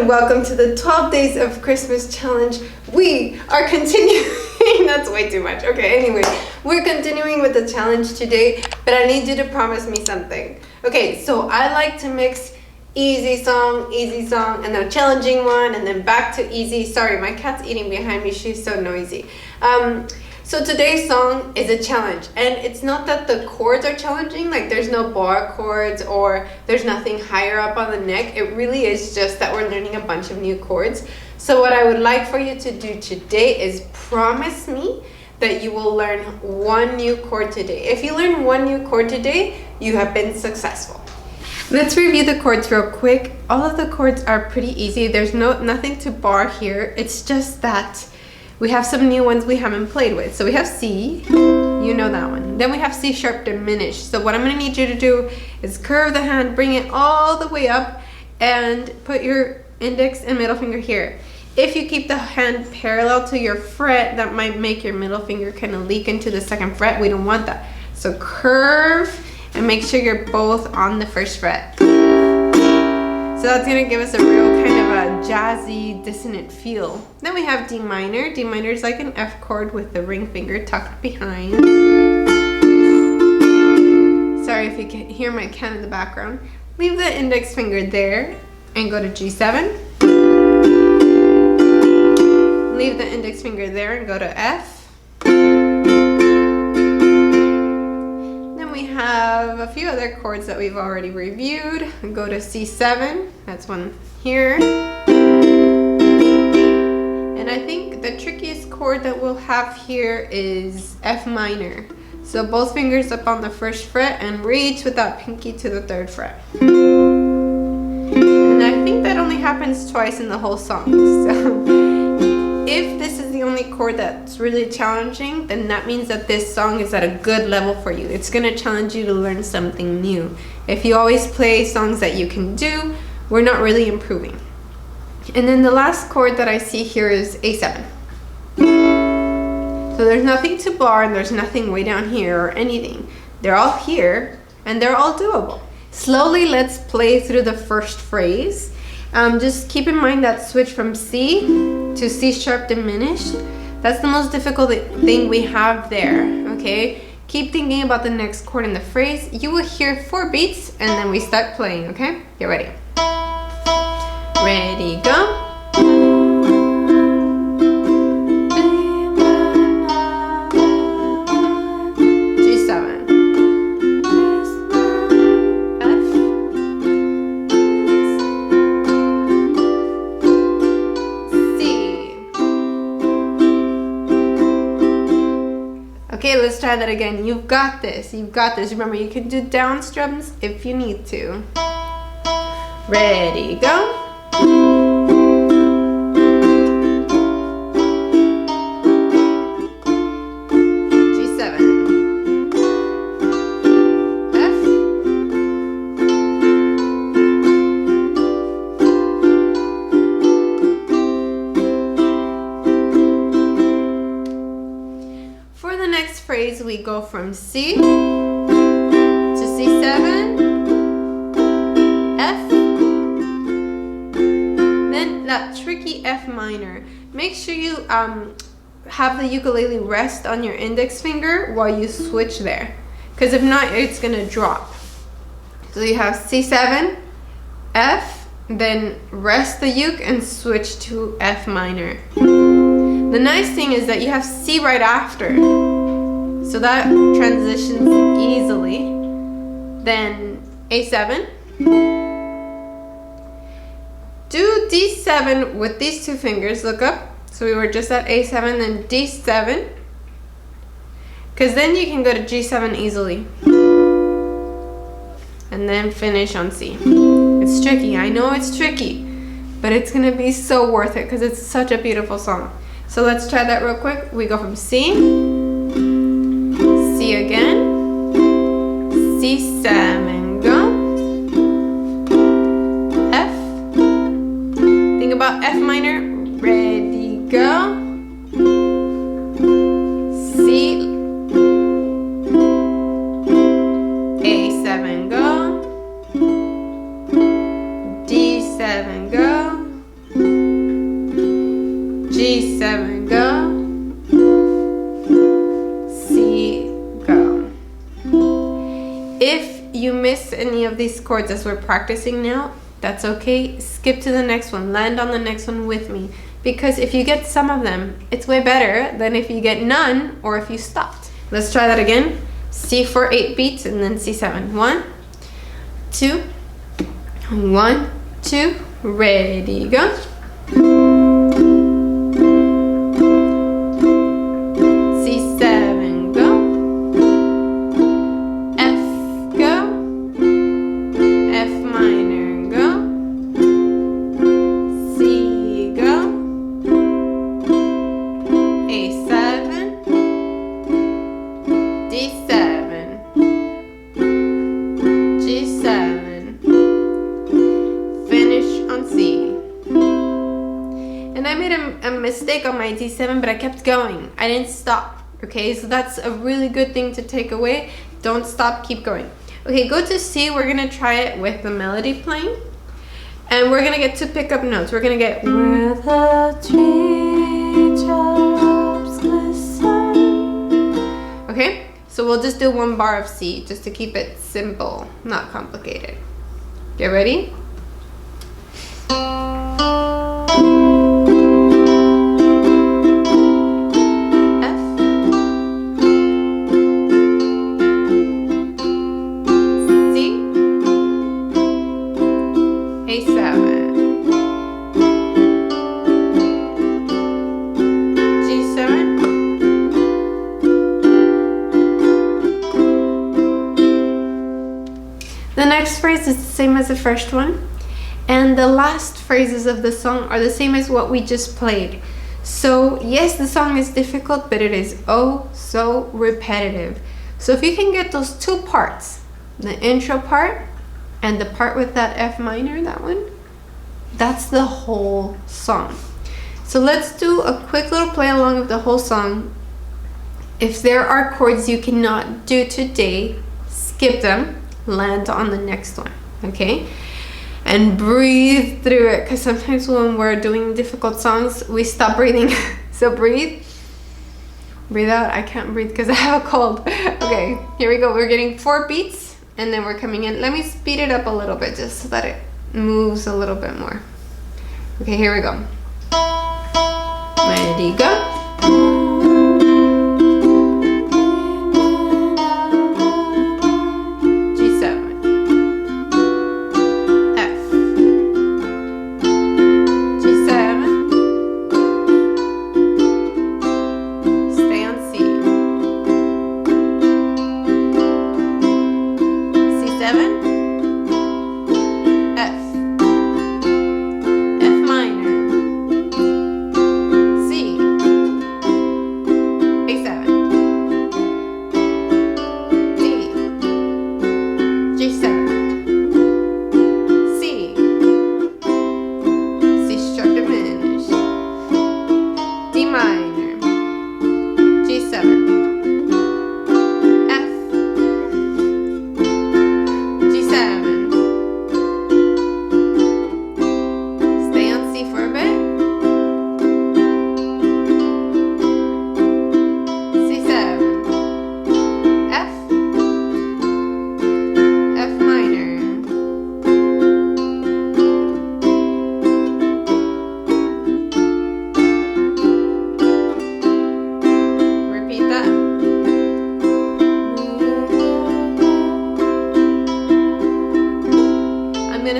and welcome to the 12 Days of Christmas Challenge. We are continuing, that's way too much. Okay, anyway, we're continuing with the challenge today, but I need you to promise me something. Okay, so I like to mix easy song, and then a challenging one, and then back to easy. Sorry, my cat's eating behind me, she's so noisy. So today's song is a challenge, and it's not that the chords are challenging, like there's no bar chords or there's nothing higher up on the neck. It really is just that we're learning a bunch of new chords. So what I would like for you to do today is promise me that you will learn one new chord today. If you learn one new chord today, you have been successful. Let's review the chords real quick. All of the chords are pretty easy. There's nothing to bar here. It's just that we have some new ones we haven't played with. So we have C, you know that one. Then we have C sharp diminished. So what I'm gonna need you to do is curve the hand, bring it all the way up, and put your index and middle finger here. If you keep the hand parallel to your fret, that might make your middle finger kind of leak into the second fret. We don't want that. So curve and make sure you're both on the first fret. So that's gonna give us a real kind of a jazzy, dissonant feel. Then we have D minor. D minor is like an F chord with the ring finger tucked behind. Sorry if you can hear my cat in the background. Leave the index finger there and go to G7. Leave the index finger there and go to F. We have a few other chords that we've already reviewed. Go to C7, that's one here. And I think the trickiest chord that we'll have here is F minor. So both fingers up on the first fret and reach with that pinky to the third fret. And I think that only happens twice in the whole song. So if this is the only chord that's really challenging, then that means that this song is at a good level for you. It's gonna challenge you to learn something new. If you always play songs that you can do, we're not really improving. And then the last chord that I see here is A7. So there's nothing to bar and there's nothing way down here or anything. They're all here and they're all doable. Slowly, let's play through the first phrase. Just keep in mind that switch from C to C sharp diminished. That's the most difficult thing we have there, okay? Keep thinking about the next chord in the phrase. You will hear 4 beats and then we start playing, okay? Get ready. Ready, go. Okay, let's try that again. You've got this. You've got this. Remember, you can do down strums if you need to. Ready, go. G7. F. For the next phrase, we go from C to C7, F, then that tricky F minor. Make sure you have the ukulele rest on your index finger while you switch there, because if not, it's gonna drop. So you have C7, F, then rest the uke and switch to F minor. The nice thing is that you have C right after, so that transitions easily. Then A7. Do D7 with these 2 fingers, look up. So we were just at A7, then D7. Because then you can go to G7 easily. And then finish on C. It's tricky, I know it's tricky, but it's gonna be so worth it because it's such a beautiful song. So let's try that real quick. We go from C, C again, C7, go, F, think about F minor, ready, go, C, A7, go, D7, go, these chords as we're practicing now, that's okay. Skip to the next one, land on the next one with me. Because if you get some of them, it's way better than if you get none or if you stopped. Let's try that again. C for 8 beats and then C7. 1, 2, 1, 2, ready, go. C7, go. F, go. F minor, go. C, go. A7, D7, G7, finish on C. And I made a mistake on my D7, but I kept going. I didn't stop, okay? So that's a really good thing to take away. Don't stop, keep going. Okay, go to C. We're gonna try it with the melody playing. And we're gonna get to pick up notes. We're gonna get where the treetops glisten. Okay, so we'll just do one bar of C just to keep it simple, not complicated. Get ready? The next phrase is the same as the first one, and the last phrases of the song are the same as what we just played. So yes, the song is difficult, but it is oh so repetitive. So if you can get those two parts, the intro part and the part with that F minor, that one, that's the whole song. So let's do a quick little play along of the whole song. If there are chords you cannot do today, skip them. Land on the next one, okay? And breathe through it, because sometimes when we're doing difficult songs, we stop breathing. So breathe out. I can't breathe because I have a cold. Okay, here we go. We're getting 4 beats and then we're coming in. Let me speed it up a little bit just so that it moves a little bit more. Okay, here we go. Ready, go.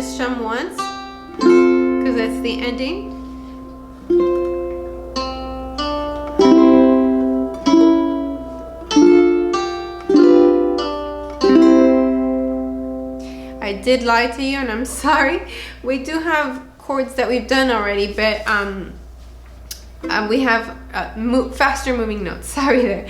Strum once because that's the ending. I did lie to you and I'm sorry. We do have chords that we've done already, but we have faster moving notes. Sorry there.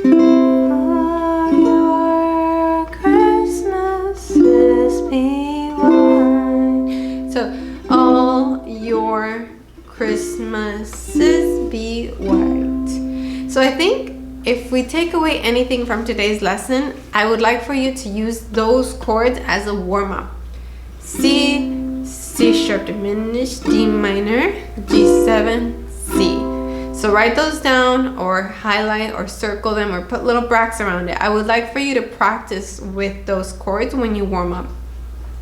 All your Christmases be white. So all your Christmases be white. So I think if we take away anything from today's lesson, I would like for you to use those chords as a warm-up. C, C sharp diminished, D minor, G7, C. So write those down or highlight or circle them or put little bracks around it. I would like for you to practice with those chords when you warm up.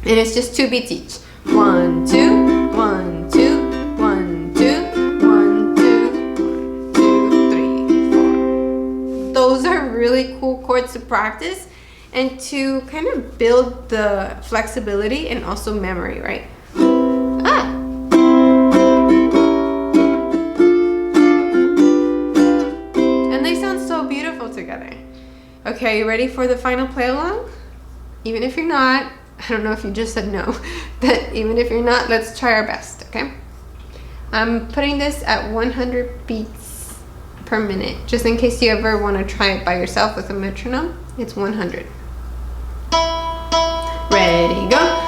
And it's just 2 beats each. 1, 2, 1, 2, 1, 2, 1, 2, 1, 2, 3, 4. Those are really cool chords to practice and to kind of build the flexibility and also memory, right? Ah! And they sound so beautiful together. Okay, are you ready for the final play along? Even if you're not, I don't know if you just said no, but even if you're not, let's try our best, okay? I'm putting this at 100 beats per minute, just in case you ever want to try it by yourself with a metronome. It's 100. Ready, go.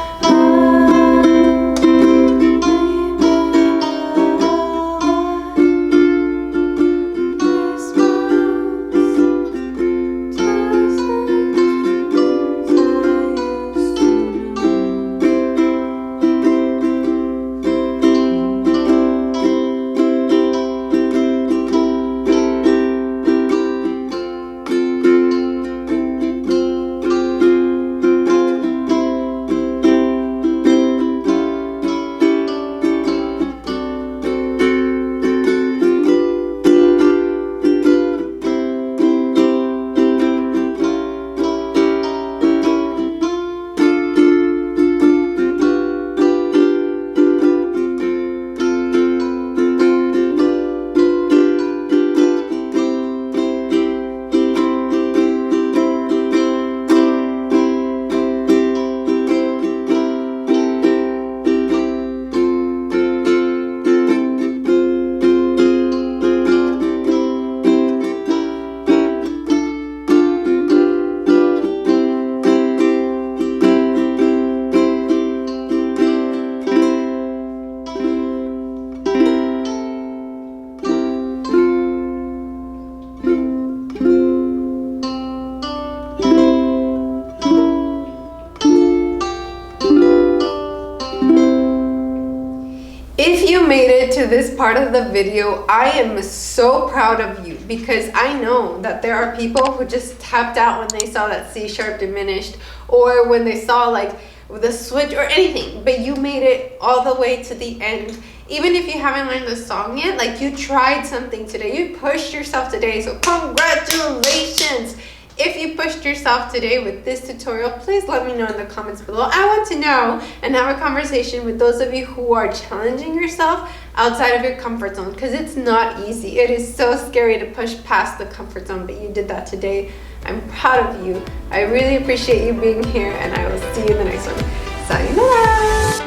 If you made it to this part of the video, I am so proud of you, because I know that there are people who just tapped out when they saw that C sharp diminished, or when they saw like the switch or anything, but you made it all the way to the end. Even if you haven't learned the song yet, like you tried something today, you pushed yourself today, so congratulations! If you pushed yourself today with this tutorial, please let me know in the comments below. I want to know and have a conversation with those of you who are challenging yourself outside of your comfort zone, because it's not easy. It is so scary to push past the comfort zone, but you did that today. I'm proud of you. I really appreciate you being here, and I will see you in the next one. Sayonara!